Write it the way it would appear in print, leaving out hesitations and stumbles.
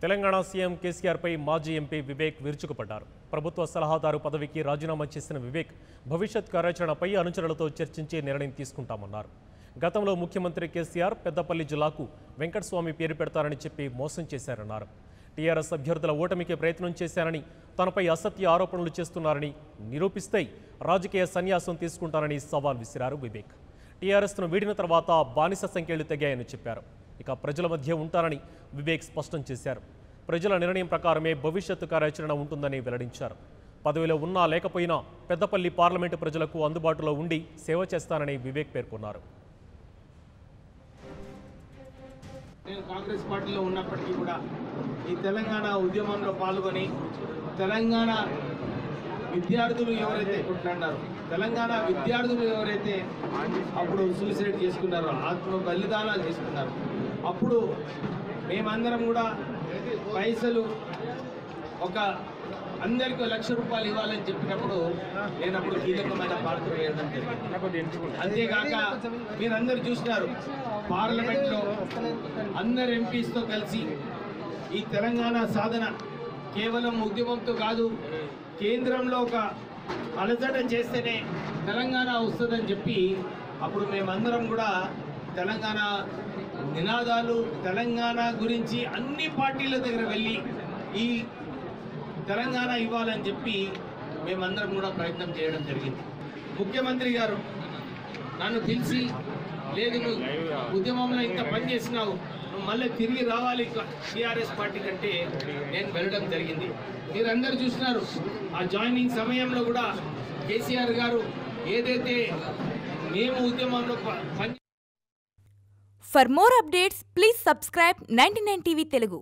Telangana CM KCR పై మాజీ MP Vivek విరుచుకుపడ్డారు. ప్రభుత్వ సలహాదారు పదవికి రాజీనామా చేసిన వివేక్ భవిష్యత్ కార్యాచరణపై అనుచరులతో చర్చించి నిర్ణయం తీసుకుంటామన్నారు. గతంలో ముఖ్యమంత్రి కేసీఆర్ పెద్దపల్లి జిల్లాకు వెంకటస్వామి పేరు పెడతారని చెప్పి మోసం చేశారన్నారు. టీఆర్ఎస్ అభ్యర్థుల ఓటమికి ప్రయత్నం చేశారని, తనపై అసత్య ఆరోపణలు చేస్తున్నారని నిరూపిస్తే రాజకీయ సన్యాసం తీసుకుంటారని సవాల్ విసిరారు వివేక్. టీఆర్ఎస్ను వీడిన తర్వాత బానిస సంఖ్యలు తెగాయని చెప్పారు. ఇక ప్రజల మధ్య ఉంటారని వివేక్ స్పష్టం చేశారు. ప్రజల నిర్ణయం ప్రకారమే భవిష్యత్తు కార్యాచరణ ఉంటుందని వెల్లడించారు. పదవిలో ఉన్నా లేకపోయినా పెద్దపల్లి పార్లమెంటు ప్రజలకు అందుబాటులో ఉండి సేవ చేస్తానని వివేక్ పేర్కొన్నారు. నేను కాంగ్రెస్ పార్టీలో ఉన్నప్పటికీ కూడా ఈ తెలంగాణ ఉద్యమంలో పాల్గొని తెలంగాణ విద్యార్థులు ఎవరైతే కొట్లాడారో, తెలంగాణ విద్యార్థులు ఎవరైతే అప్పుడు సూసైడ్ చేసుకున్నారో, ఆత్మ బలిదానాలు చేసుకున్నారో, అప్పుడు మేమందరం కూడా పైసలు ఒక అందరికీ ₹1,00,000 ఇవ్వాలని చెప్పినప్పుడు నేను అప్పుడు కీలకమైన పాత్ర వేయడం జరిగింది. అంతేకాక మీరందరూ చూసినారు, పార్లమెంట్లో అందరు ఎంపీస్తో కలిసి ఈ తెలంగాణ సాధన కేవలం ఉద్యమంతో కాదు, కేంద్రంలో ఒక అలసట చేస్తేనే తెలంగాణ వస్తుందని చెప్పి అప్పుడు మేమందరం కూడా తెలంగాణ నినాదాలు, తెలంగాణ గురించి అన్ని పార్టీల దగ్గర వెళ్ళి ఈ తెలంగాణ ఇవ్వాలని చెప్పి మేమందరం కూడా ప్రయత్నం చేయడం జరిగింది. ముఖ్యమంత్రి గారు నన్ను పిలిచి, లేదు నువ్వు ఉద్యమంలో ఇంత పని చేసినావు, నువ్వు మళ్ళీ తిరిగి రావాలి టీఆర్ఎస్ పార్టీ కంటే నేను వెళ్ళడం జరిగింది. మీరందరూ చూసినారు, ఆ జాయినింగ్ సమయంలో కూడా కేసీఆర్ గారు ఏదైతే మేము ఉద్యమంలో For more updates, please subscribe 99 TV Telugu.